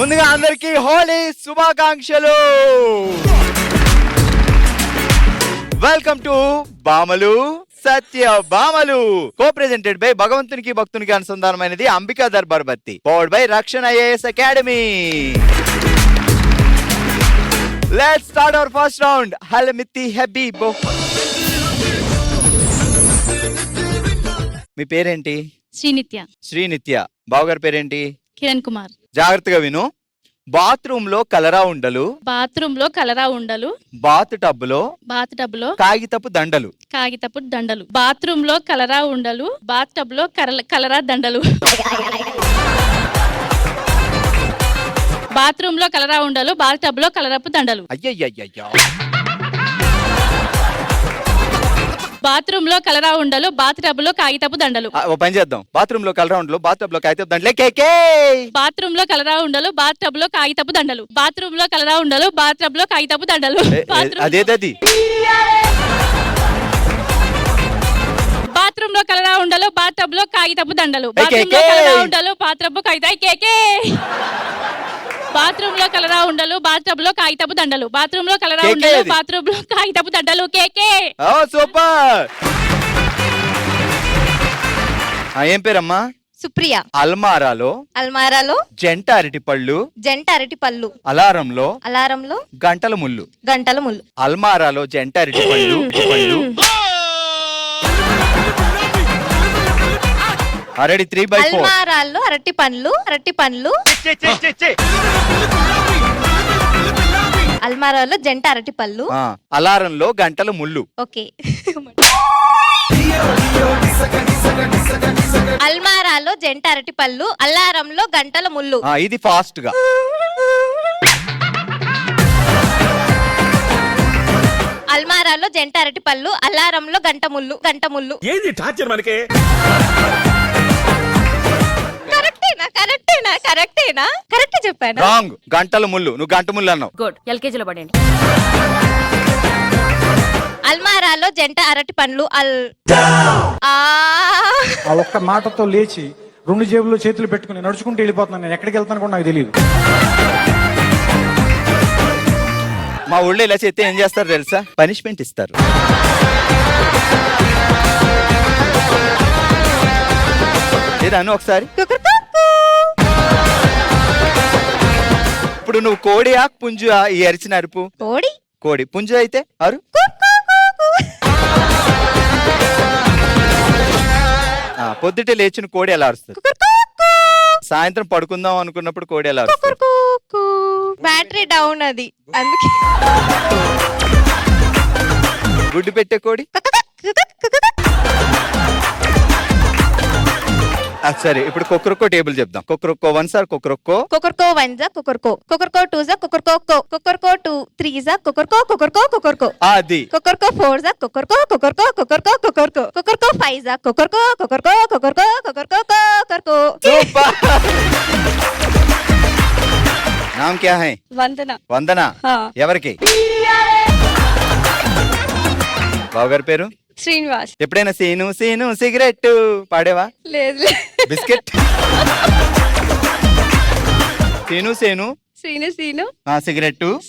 ముందుగా అందరికీ హోలీ శుభాకాంక్షలు. వెల్కమ్ టు బామలు సత్య బామలు, కో ప్రెజెంటెడ్ బై భగవంతునికి భక్తునికి అనుసంధానమైనది Ambika Darbar Bathi, powered by Rakshana IAS academy. Let's start our first round. హల్మిత్తి హబీబో, మీ పేరేంటి? శ్రీనిత్య. శ్రీనిత్య. బావగారి పేరేంటి? కిరణ్ కుమార్. జాగ్రత్తగా విను. బాత్రూమ్ లో కలరా ఉండలు, బాత్రూమ్ లో కలరా ఉండలు, బాత్ టబ్ లో కాగితపు దండలు, కాగితపు దండలు, బాత్రూమ్ లో కలరా ఉండలు, బాత్ టబ్ లో కలరా దండలు, బాత్రూమ్ లో కలరా ఉండలు, బాత్ టబ్ లో కలరపు దండలు. అయ్యయ్యయ్యో. బాత్రూమ్ లో కలరా ఉండలు, బాత్ టబ్ లో కాగితపు దండలు. ఓ పని చేద్దాం, బాత్రూమ్ లో కలరా ఉండలు, బాత్ టబ్ లో కాగితపు దండలే. కేకే. బాత్రూమ్ లో కలరా ఉండలు, బాత్ టబ్ లో కాగితపు దండలు, బాత్రూమ్ లో కలరా ఉండలు, బాత్ టబ్ లో కాగితపు దండలు. అదేదది. బాత్రూమ్ లో కలరా ఉండలు, బాత్ టబ్ లో కాగితపు దండలు, బాత్రూమ్ లో కలరా ఉండలు, బాత్ టబ్ కాగిత. కేకే. బాత్రూమ్ లో కలరా ఉండలు, బాత్ టబ్ లో కాగితపు దండలు, బాత్రూమ్ లో కలరా ఉండలు, బాత్రూమ్ లో కాగితపు దండలు. కేకే. ఓ సూపర్. ఏం పేరమ్మా? సుప్రియ. అల్మారాలో జంట అరటి పళ్ళు, అలారంలో గంటల ముళ్ళు. అల్మారాలో జంట అరటి పళ్ళు. ఆల్రెడీ 3/4. అల్మారాల్లో అరటి పండ్లు. అల్మారాలో జంట అరటి పళ్ళు, అలారంలో గంటల ముళ్ళు. ఓకే. అల్మారాలో జంట అరటి పళ్ళు, అలారంలో గంటల ముళ్ళు. ఇది ఫాస్ట్ గా. అల్మారాలో జంట అరటి పళ్ళు, అలారంలో గంట ముళ్ళు. ఏది టార్చర్ మనకే? కరెక్టేనా? కరెక్ట్ చెప్పాను. రాంగ్. గంటల ముళ్ళు. నువ్వు గంట ముళ్ళు అన్నావు. గుడ్. ఎల్కేజీలో పడండి. అల్మారాలో జంట అరటి పండ్లు. ఆ ఒక్క మాటతో లేచి 2 జేబుల్లో చేతులు పెట్టుకుని నడుచుకుంటూ వెళ్ళిపోతున్నాను. నేను ఎక్కడికి వెళ్తాను కూడా నాకు తెలియదు. మా ఊళ్ళో ఇలా చేస్తే ఏం చేస్తారు తెలుసా? పనిష్మెంట్ ఇస్తారు. ఏదాను ఒకసారి. ఇప్పుడు నువ్వు కోడియా పుంజుయా? ఈ అరిచిన అరుపు. కోడి. పుంజు అయితే అరు. పొద్దుటే లేచిన కోడి ఎలా అరుస్తుంది? సాయంత్రం పడుకుందాం అనుకున్నప్పుడు కోడి ఎలా అరుస్తుంది? బ్యాటరీ డౌన్ అది, అందుకే. గుడ్డు పెట్టే కోడి. సరే, ఇప్పుడు కొక్కరొక్కో టేబుల్ చెప్దాం. కొక్కరొక్కో 1 సార్ కొక్కరొక్కో. కొక్కరొక్కో 1 జా కొక్కరొక్కో. కొక్కరొక్కో 2 జా కొక్కరొక్కో. కొక్కరొక్కో 2 3 జా కొక్కరొక్కో. అది. కొక్కరొక్కో 4 జా కొక్కరొక్కో. కొక్కరొక్కో 5 జా కొక్కరొక్కో. సూపర్. నామ్ క్యా హై? వందన. ఎవరికి? బావగారి పేరు? శ్రీనివాస్. ఎప్పుడైనా సీను సిగరెట్ పాడేవా? లేదు. బిస్కెట్. సీను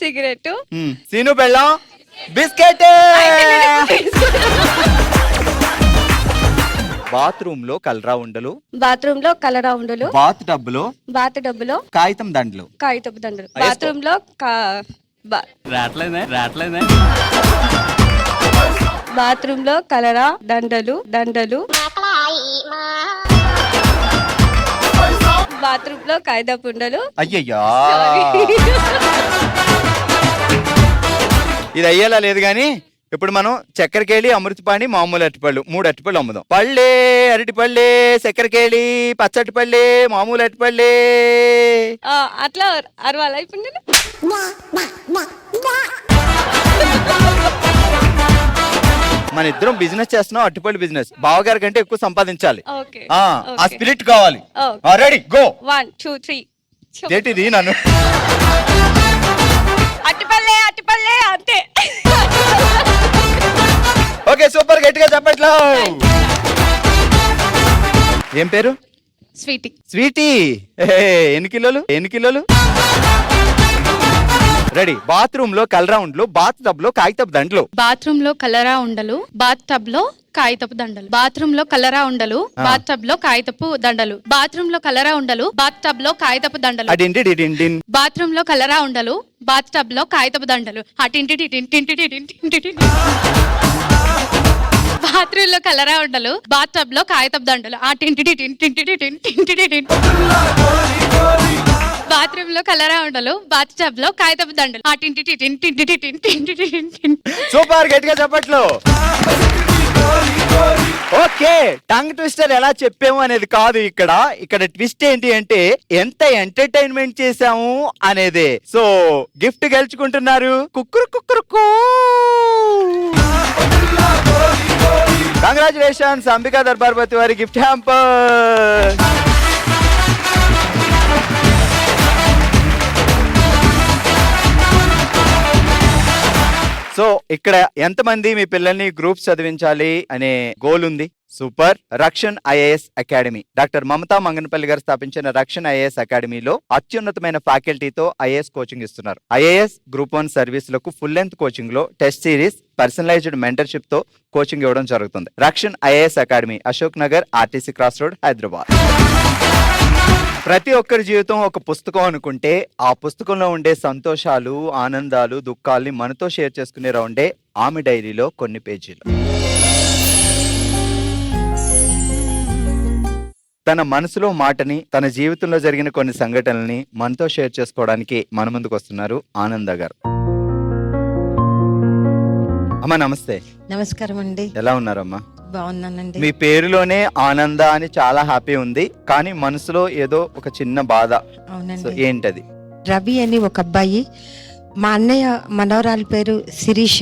సిగరెట్. సీను బెల్లం బిస్కెట్. బాత్రూమ్ లో కలరా ఉండలు, బాత్ టబ్ లో కాగితం దండలు, బాత్రూమ్ లో బాత్రూమ్ లో కలరా దండలు, బాత్రూమ్ లో కాగితపు ఉండలు. అయ్యయ్యా, ఇది అయ్యేలా లేదు గాని ఇప్పుడు మనం చక్కెరకేళి, అమృతపాణి, మామూలు అరటిపళ్ళు 3 అరటిపళ్ళు అమ్ముదాం. పళ్ళే అరటిపళ్ళే, చక్కెరకేళి, పచ్చటి పళ్ళే, మామూలు అరటిపళ్ళే. అట్లా అరవాలా ఇప్పుడు నేను? మన ఇద్దరం బిజినెస్ చేస్తున్నాం, అరటిపళ్ళు బిజినెస్. బావగారి కంటే ఎక్కువ సంపాదించాలి. ఆ స్పిరిట్ కావాలి. Ready go. 1 2 3. ఏంటిది? నన్ను అట్టిపల్లె అంతే. ఓకే సూపర్, గట్టిగా చెప్పట్లా. ఏం పేరు? స్వీటీ. స్వీటీ. ఎన్ని కిలోలు? రెడీ. బాత్రూమ్ లో కలరౌండ్లు, బాత్ టబ్ లో కాగితపు దండలు. బాత్రూమ్ లో కలరా ఉండలు, బాత్ టబ్ లో కాగితపు దండలు. బాత్రూమ్ లో కలరా ఉండలు, బాత్ టబ్ లో కాగితపు దండలు. బాత్రూమ్ లో కలరా ఉండలు, బాత్ టబ్ లో కాగితపు దండలు. అడింటి డిడింటిన్. బాత్రూమ్ లో కలరా ఉండలు, బాత్ టబ్ లో కాగితపు దండలు. బాత్రూమ్ లో కలరా ఉండలు, బాత్ టబ్ లో కాగితపు దండలు. బాత్రూమ్ లో కలరా ఉండలు, బాత్ టబ్ లో కాగితపు దండలు. సూపర్, గట్టిగా చెప్పట్లు. ఓకే, టంగ్ ట్విస్టర్ ఎలా చెప్పాము అనేది కాదు ఇక్కడ ట్విస్ట్ ఏంటి అంటే ఎంత ఎంటర్టైన్మెంట్ చేసాము అనేదే. సో గిఫ్ట్ గెలుచుకుంటున్నారు కుక్కురు కుక్కురు. కంగ్రాచులేషన్స్, అంబికా దర్బార్పతి వారి గిఫ్ట్ హ్యాంపర్. సో ఇక్కడ ఎంతమంది మీ పిల్లల్ని గ్రూప్స్ చదివించాలి అనే గోల్ ఉంది? Super. Rakshan IAS academy, doctor Mamata Manganapalli గారు స్థాపించిన రక్షణ్ ఐఏఎస్ అకాడమీలో అత్యున్నతమైన ఫ్యాకల్టీతో ఐఏఎస్ కోచింగ్ ఇస్తున్నారు. ఐఏఎస్ గ్రూప్ 1 సర్వీసులకు ఫుల్ లెంత్ కోచింగ్ లో టెస్ట్ సిరీస్, పర్సనలైజ్డ్ మెంటర్షిప్ తో కోచింగ్ ఇవ్వడం జరుగుతుంది. Rakshan IAS academy, Ashok Nagar, RTC cross road, Hyderabad. ప్రతి ఒక్కరి జీవితం ఒక పుస్తకం అనుకుంటే ఆ పుస్తకంలో ఉండే సంతోషాలు, ఆనందాలు, దుఃఖాల్ని మనతో షేర్ చేసుకునే రౌండే ఆమె డైరీలో కొన్ని పేజీలు. తన మనసులో మాటని, తన జీవితంలో జరిగిన కొన్ని సంఘటనల్ని మనతో షేర్ చేసుకోవడానికి మన ముందుకు వస్తున్నారు ఆనంద గారు. అమ్మా నమస్తే. నమస్కారం అండి. ఎలా ఉన్నారమ్మా? బాగున్నానండి. మీ పేరులోనే ఆనంద అని చాలా హ్యాపీ ఉంది, కానీ మనసులో ఏదో ఒక చిన్న బాధ. అవునండి. ఏంటది? రవి అని ఒక అబ్బాయి, మా అన్నయ్య మనవరాలి పేరు శిరీష.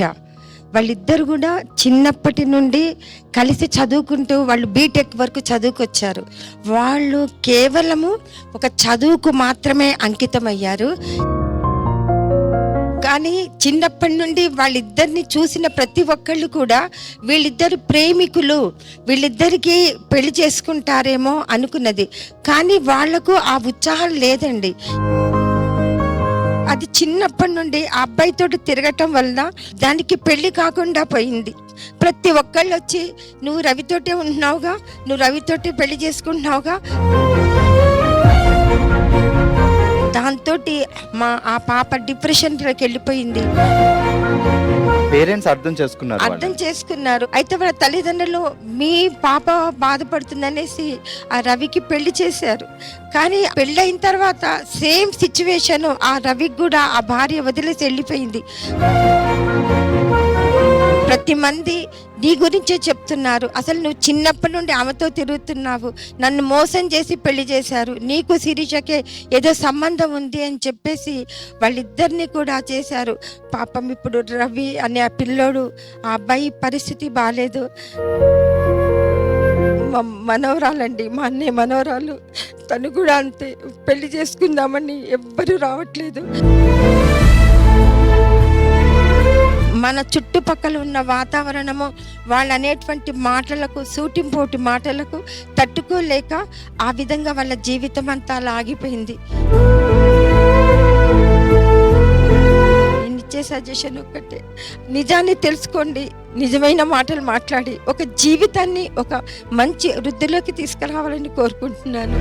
వాళ్ళిద్దరు కూడా చిన్నప్పటి నుండి కలిసి చదువుకుంటూ వాళ్ళు బీటెక్ వరకు చదువుకొచ్చారు. వాళ్ళు కేవలము ఒక చదువుకు మాత్రమే అంకితమయ్యారు. కానీ చిన్నప్పటి నుండి వాళ్ళిద్దరిని చూసిన ప్రతి ఒక్కళ్ళు కూడా వీళ్ళిద్దరు ప్రేమికులు, వీళ్ళిద్దరికి పెళ్లి చేసుకుంటారేమో అనుకున్నది. కానీ వాళ్లకు ఆ ఉత్సాహం లేదండి. అది చిన్నప్పటి నుండి ఆ అబ్బాయితో తిరగటం వల్ల దానికి పెళ్లి కాకుండా పోయింది. ప్రతి ఒక్కళ్ళు వచ్చి నువ్వు రవితోటే ఉంటున్నావుగా, నువ్వు రవితోటే పెళ్లి చేసుకుంటున్నావుగా. దాంతో ఆ పాప డిప్రెషన్లోకి వెళ్ళిపోయింది. పేరెంట్స్ అర్థం చేసుకున్నారు. అయితే వాళ్ళ తల్లిదండ్రులు మీ పాప బాధపడుతుందనేసి ఆ రవికి పెళ్లి చేశారు. కానీ పెళ్ళైన తర్వాత సేమ్ సిచ్యువేషన్ ఆ రవికి కూడా ఆ భార్య వదిలేసి వెళ్ళిపోయింది. ప్రతి మంది నీ గురించే చెప్తున్నారు. అసలు నువ్వు చిన్నప్పటి నుండి ఆమెతో తిరుగుతున్నావు, నన్ను మోసం చేసి పెళ్లి చేశారు, నీకు శిరీషకే ఏదో సంబంధం ఉంది అని చెప్పేసి వాళ్ళిద్దరిని కూడా చేశారు. పాపం ఇప్పుడు రవి అనే ఆ పిల్లోడు, ఆ అబ్బాయి పరిస్థితి బాగాలేదు. మా మనవరాలండి, మా అన్నయ్య మనవరాలు, తను కూడా అంతే. పెళ్లి చేసుకుందామని ఎవ్వరూ రావట్లేదు. మన చుట్టుపక్కల ఉన్న వాతావరణము, వాళ్ళు అనేటువంటి మాటలకు, సూటింపోటి మాటలకు తట్టుకోలేక ఆ విధంగా వాళ్ళ జీవితం అంతా అలా ఆగిపోయింది. నేను ఇచ్చే సజెషన్ ఒక్కటే, నిజాన్ని తెలుసుకోండి, నిజమైన మాటలు మాట్లాడి ఒక జీవితాన్ని ఒక మంచి వృద్ధిలోకి తీసుకురావాలని కోరుకుంటున్నాను.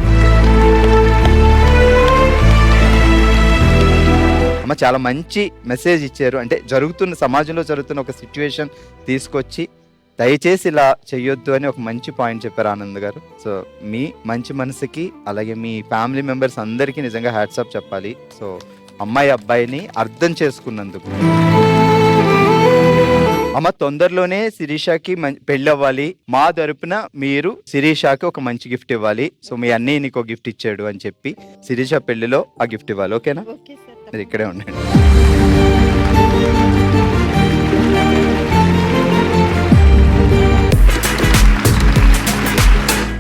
అమ్మ చాలా మంచి మెసేజ్ ఇచ్చారు. అంటే సమాజంలో జరుగుతున్న ఒక సిచ్యువేషన్ తీసుకొచ్చి దయచేసి ఇలా చెయ్యొద్దు అని ఒక మంచి పాయింట్ చెప్పారు ఆనంద్ గారు. సో మీ మంచి మనసుకి, అలాగే మీ ఫ్యామిలీ మెంబర్స్ అందరికీ నిజంగా హ్యాట్సాప్ చెప్పాలి. సో అమ్మాయి అబ్బాయిని అర్థం చేసుకున్నందుకు. అమ్మ తొందరలోనే శిరీషకి పెళ్ళి అవ్వాలి, మా తరపున మీరు శిరీషకి ఒక మంచి గిఫ్ట్ ఇవ్వాలి. సో మీ అన్నయ్య నీకు ఒక గిఫ్ట్ ఇచ్చాడు అని చెప్పి శిరీష పెళ్లిలో ఆ గిఫ్ట్ ఇవ్వాలి. ఓకేనా? మీరు ఇక్కడే ఉండండి.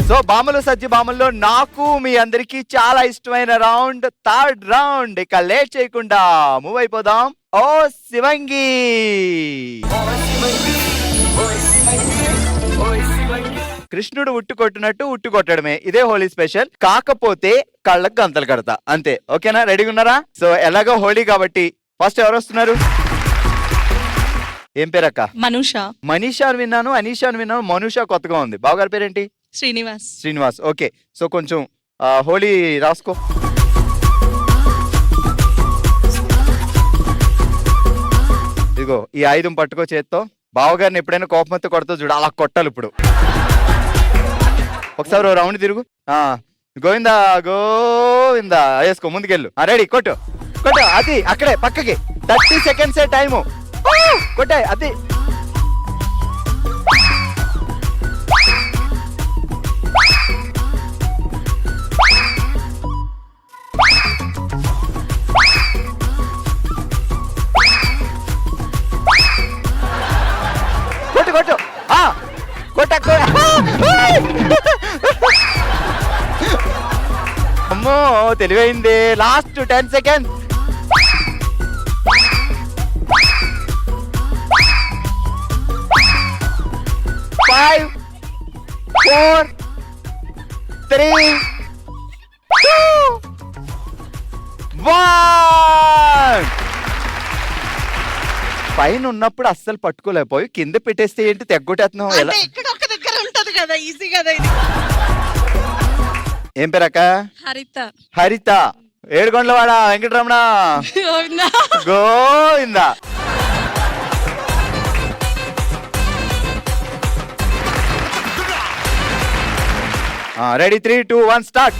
సో బామలు సజ్జి బామల్లో నాకు మీ అందరికి చాలా ఇష్టమైన రౌండ్, థర్డ్ రౌండ్. ఇక లేట్ చేయకుండా మూవ్ అయిపోదాం. ఓ శివంగి. కృష్ణుడు ఉట్టు కొట్టినట్టు ఉట్టు కొట్టడమే, ఇదే హోలీ స్పెషల్. కాకపోతే కళ్ళకు గంతలు కడతా అంతే. ఓకేనా? రెడీగా ఉన్నారా? సో ఎలాగో హోలీ కాబట్టి ఫస్ట్ ఎవరు వస్తున్నారు? ఏం పేరక్క? మనూష. మనీషా అని విన్నాను, అనీషా అని విన్నాను, మనూషా కొత్తగా ఉంది. బావగారి పేరేంటి? శ్రీనివాస్. శ్రీనివాస్. ఓకే, సో కొంచెం హోలీ రాసుకో. ఇదిగో ఈ ఆయుధం పట్టుకో చేత్తో. బావగారిని ఎప్పుడైనా కోపం వస్తే కొడతా చూడు, అలా కొట్టాలి ఇప్పుడు. ఒకసారి రౌండ్ తిరుగు. గోవిందా గోవిందా వేసుకో, ముందుకెళ్ళు. రెడీ, కొట్టు కొట్టు. అది అక్కడే పక్కకి. 30 seconds టైము. కొట్టే అది. కొట్టు కొట్టు. కొట్ట. అమ్మో తెలివైంది. Last 10 seconds. 5, 4, 3, 2, 1. పైన ఉన్నప్పుడు అస్సలు పట్టుకోలేకపోయి కింద పెట్టేస్తే ఏంటి తెగ్గొట్టేస్తున్నావు? ఎలా? ఇక్కడ ఒక దగ్గర ఉంటది కదా, ఈజీ కదా ఇది. ఏం పేరక్క? హరిత. హరిత. ఏడుగొండలవాడ వెంకటరమణ గోవిందా. Ready, 3, 2, 1 start.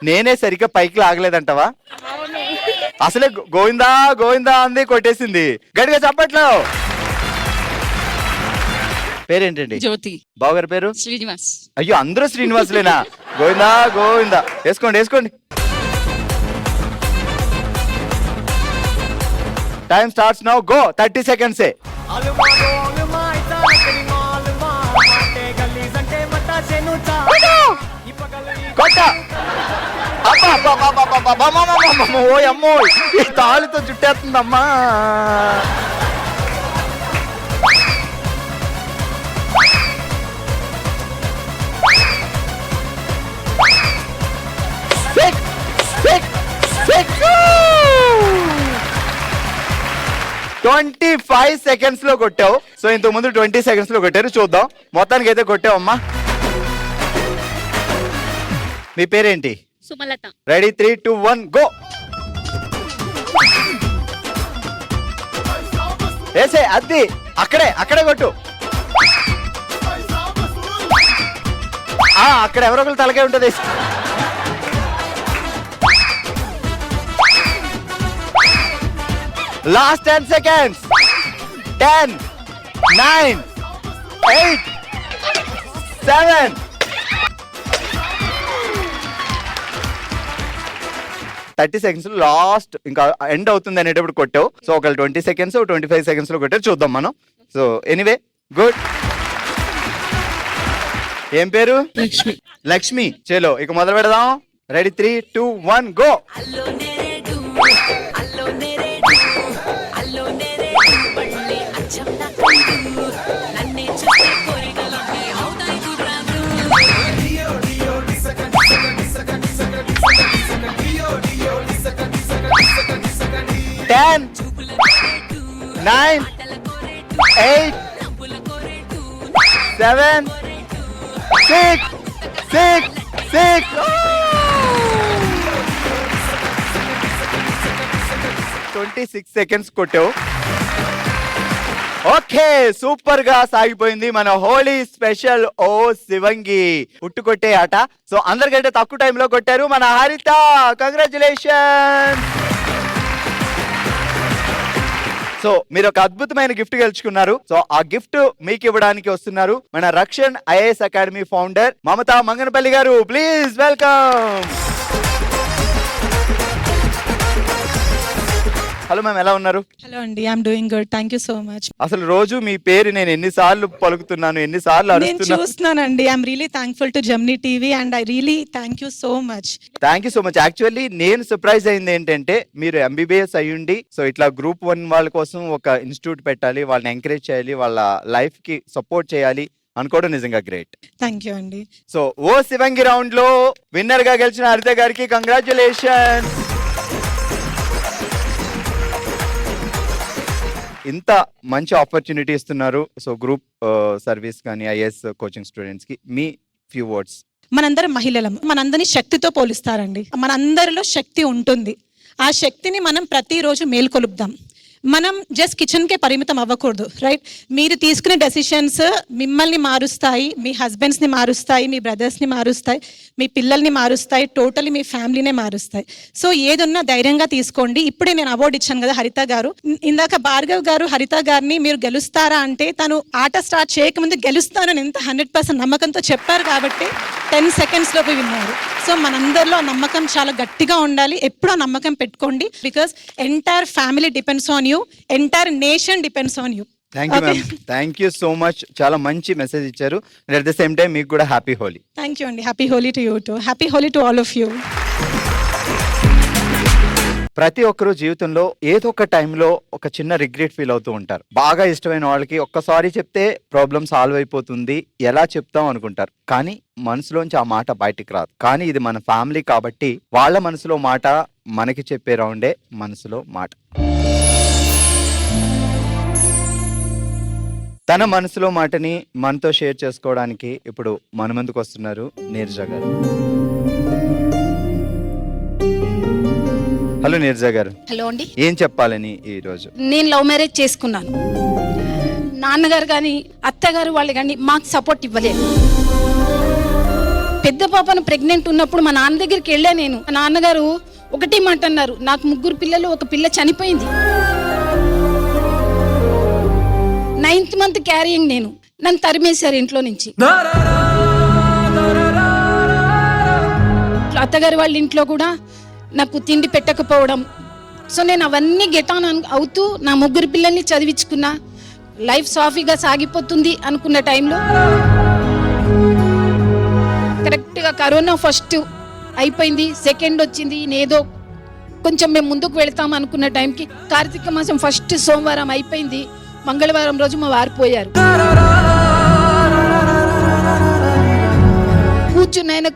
నేనే సరిగ్గా పైకి లాగలేదంటవా? అసలే గోవిందా గోవిందా అంది, కొట్టేసింది. గట్టిగా చప్పట్లో. పేరేంటండి? జ్యోతి. బావగారి పేరు? శ్రీనివాస్. అయ్యో అందరూ శ్రీనివాసులేనా? గోవిందా గోవిందా. వేసుకోండి వేసుకోండి. Time starts now. Go. 30 seconds. కొట్ట. ఓ అమ్మో, ఈ తాళితో చుట్టేస్తుందమ్మా. Six, six, six. 25 seconds లో కొట్టావు. సో ఇంతకు ముందు 20 seconds లో కొట్టారు. చూద్దాం. మొత్తానికి అయితే కొట్టావమ్మా. మీ పేరేంటి? సుమలత. Ready, 3, 2, 1 go. వేసే అది. అక్కడే అక్కడే కొట్టు. అక్కడ ఎవరో ఒకరు తలకే ఉంటుంది. Last 10 seconds. 10, 9, 8, 7. Thirty seconds last, ఇంకా ఎండ్ అవుతుంది అనేటప్పుడు కొట్టావు. సో ఒక 20 seconds 25 seconds లో కొట్టారు. చూద్దాం మనం. So anyway good. ఏం పేరు? లక్ష్మి. లక్ష్మి. చలో ఇక మొదలు పెడదాం. Ready, 3, 2, 1 go. Ten, 9, 8, 7, 6, 6. 26 seconds కొట్టావు. ఓకే, సూపర్ గా సాగిపోయింది మన హోలీ స్పెషల్ ఓ శివంగి ఉట్టుకొట్టే ఆట. సో అందరికంటే తక్కువ టైంలో కొట్టారు మన హరిత. కంగ్రాచులేషన్. సో మీరు ఒక అద్భుతమైన గిఫ్ట్ గెలుచుకున్నారు. సో ఆ గిఫ్ట్ మీకు ఇవ్వడానికి వస్తున్నారు మన Rakshan IAS academy founder Mamata Manganapalli గారు. Please welcome. హలో మ్యామ్, ఎలా ఉన్నారు? హలో అండి, I'm doing good, thank you so much. అసలు రోజు మీ పేరు నేను ఎన్నిసార్లు పలుకుతున్నాను, ఎన్నిసార్లు నేను అరుస్తున్నాను. చూస్తున్నానండి, I'm really thankful to Gemini TV and I really thank you so much. Thank you so much. Actually నేను సర్ప్రైజ్ అయింది ఏంటంటే మీరు ఎంబీబీఎస్ అయ్యుండి సో ఇట్లా గ్రూప్ 1 వాళ్ళ కోసం ఒక ఇన్స్టిట్యూట్ పెట్టాలి, వాళ్ళని ఎంకరేజ్ చేయాలి, వాళ్ళ లైఫ్ కి సపోర్ట్ చేయాలి అనుకోవడం నిజంగా గ్రేట్. థ్యాంక్ యూ అండి. సో ఓ శివంగి రౌండ్ లో విన్నర్ గా గెలిచిన హరిత గారికి కంగ్రాచులేషన్. ఇంత మంచి ఆపర్చునిటీ ఇస్తున్నారు. సో గ్రూప్ సర్వీస్ కానీ ఐఏఎస్ కోచింగ్ స్టూడెంట్స్ కి మీ ఫ్యూ వర్డ్స్. మనందరం మహిళలం, మనందరినీ శక్తితో పోలుస్తారండి. మనందరిలో శక్తి ఉంటుంది. ఆ శక్తిని మనం ప్రతిరోజు మేల్కొలుపుదాం. మనం జస్ట్ కిచెన్కే పరిమితం అవ్వకూడదు, రైట్? మీరు తీసుకునే డెసిషన్స్ మిమ్మల్ని మారుస్తాయి, మీ హస్బెండ్స్ని మారుస్తాయి, మీ బ్రదర్స్ని మారుస్తాయి, మీ పిల్లల్ని మారుస్తాయి, టోటలీ మీ ఫ్యామిలీనే మారుస్తాయి. సో ఏదున్నా ధైర్యంగా తీసుకోండి. ఇప్పుడే నేను అవార్డు ఇచ్చాను కదా హరిత గారు, ఇందాక భార్గవ్ గారు హరిత గారిని మీరు గెలుస్తారా అంటే తను ఆట స్టార్ట్ చేయకముందు గెలుస్తానని ఎంత 100% నమ్మకంతో చెప్పారు కాబట్టి 10 సెకండ్స్లోకి విన్నారు. సో మనందరిలో ఆ నమ్మకం చాలా గట్టిగా ఉండాలి. ఎప్పుడూ ఆ నమ్మకం పెట్టుకోండి. Because entire family depends on you, entire nation depends on you. Thank you ma'am, thank you so much. చాలా మంచి మెసేజ్ ఇచ్చారు. అట్ ద సేమ్ టైం మీకు కూడా హ్యాపీ హోలీ. థ్యాంక్ యూ అండి. Happy Holi to you too. Happy Holi to all of you. ప్రతి ఒక్కరు జీవితంలో ఏదో ఒక టైంలో ఒక చిన్న రిగ్రెట్ ఫీల్ అవుతూ ఉంటారు. బాగా ఇష్టమైన వాళ్ళకి ఒక్కసారి చెప్తే ప్రాబ్లం సాల్వ్ అయిపోతుంది, ఎలా చెప్తాం అనుకుంటారు. కానీ మనసులోంచి ఆ మాట బయటికి రాదు. కానీ ఇది మన ఫ్యామిలీ కాబట్టి వాళ్ళ మనసులో మాట మనకి చెప్పే రౌండే మనసులో మాట. తన మనసులో మాటని మనతో షేర్ చేసుకోవడానికి ఇప్పుడు మన ముందుకు వస్తున్నారు నీరజ గారు. హలో నీరజ గారు. హలో అండి. ఏం చెప్పాలని ఈ రోజు? నేను లవ్ మ్యారేజ్ చేసుకున్నాను. నాన్నగారు కానీ అత్తగారు వాళ్ళు కానీ మాకు సపోర్ట్ ఇవ్వలేదు. పెద్ద పాపను ప్రెగ్నెంట్ ఉన్నప్పుడు మా నాన్న దగ్గరికి వెళ్ళా నేను. మా నాన్నగారు ఒకటి మాట అన్నారు, నాకు 3 పిల్లలు, ఒక పిల్ల చనిపోయింది. 9th మంత్ క్యారియింగ్ నేను. నన్ను తరిమేశారు ఇంట్లో నుంచి. అత్తగారి వాళ్ళ ఇంట్లో కూడా నాకు తిండి పెట్టకపోవడం. సో నేను అవన్నీ గెట్ ఆన్ అవుతూ నా 3 పిల్లల్ని చదివించుకున్నా. లైఫ్ సాఫీగా సాగిపోతుంది అనుకున్న టైంలో కరెక్ట్గా కరోనా ఫస్ట్ అయిపోయింది, సెకండ్ వచ్చింది. నేదో కొంచెం మేము ముందుకు వెళ్తాం అనుకున్న టైంకి కార్తీక మాసం ఫస్ట్ సోమవారం అయిపోయింది. మంగళవారం రోజు మా వారు పోయారు.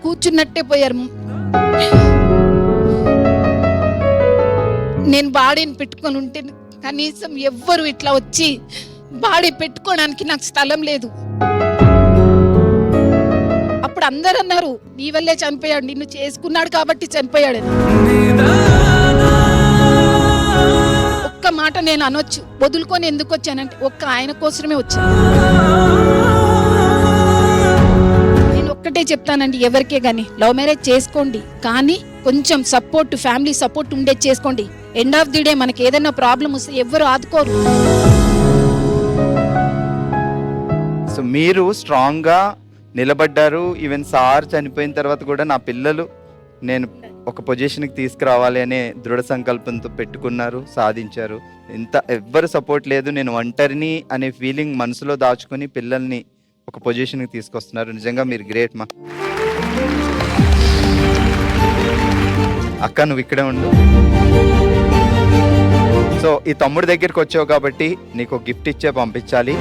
కూర్చున్నట్టే పోయారు. నేను బాడీని పెట్టుకొని ఉంటే కనీసం ఎవ్వరు ఇట్లా వచ్చి బాడీ పెట్టుకోవడానికి నాకు స్థలం లేదు. అప్పుడు అందరు అన్నారు, నీ వల్లే చనిపోయాడు, నిన్ను చేసుకున్నాడు కాబట్టి చనిపోయాడు. ఒక్క మాట నేను అనొచ్చు, వదులుకొని ఎందుకు వచ్చానంటే ఒక్క ఆయన కోసమే వచ్చాను. నేను ఒక్కటే చెప్తానండి, ఎవరికే కానీ లవ్ మ్యారేజ్ చేసుకోండి, కానీ కొంచెం సపోర్ట్, ఫ్యామిలీ సపోర్ట్ ఉండేది చేసుకోండి. ఎండ్ ఆఫ్ ది డే మనకి ఏదైనా ప్రాబ్లం వస్తే ఎవ్వరు ఆదుకోరు. సో మీరు స్ట్రాంగ్ గా నిలబడ్డారు. ఈవెన్ సార్ చనిపోయిన తర్వాత కూడా నా పిల్లలు నేను ఒక పొజిషన్కి తీసుకురావాలి అనే దృఢ సంకల్పంతో పెట్టుకున్నారు, సాధించారు. ఇంత ఎవ్వరు సపోర్ట్ లేదు, నేను ఒంటరిని అనే ఫీలింగ్ మనసులో దాచుకొని పిల్లల్ని ఒక పొజిషన్కి తీసుకొస్తున్నారు. నిజంగా మీరు గ్రేట్ మా అక్క. నువ్వు ఇక్కడే ఉండు. సో ఈ తమ్ముడి దగ్గరికి వచ్చావు కాబట్టి నీకు గిఫ్ట్ ఇచ్చే పంపించాలి.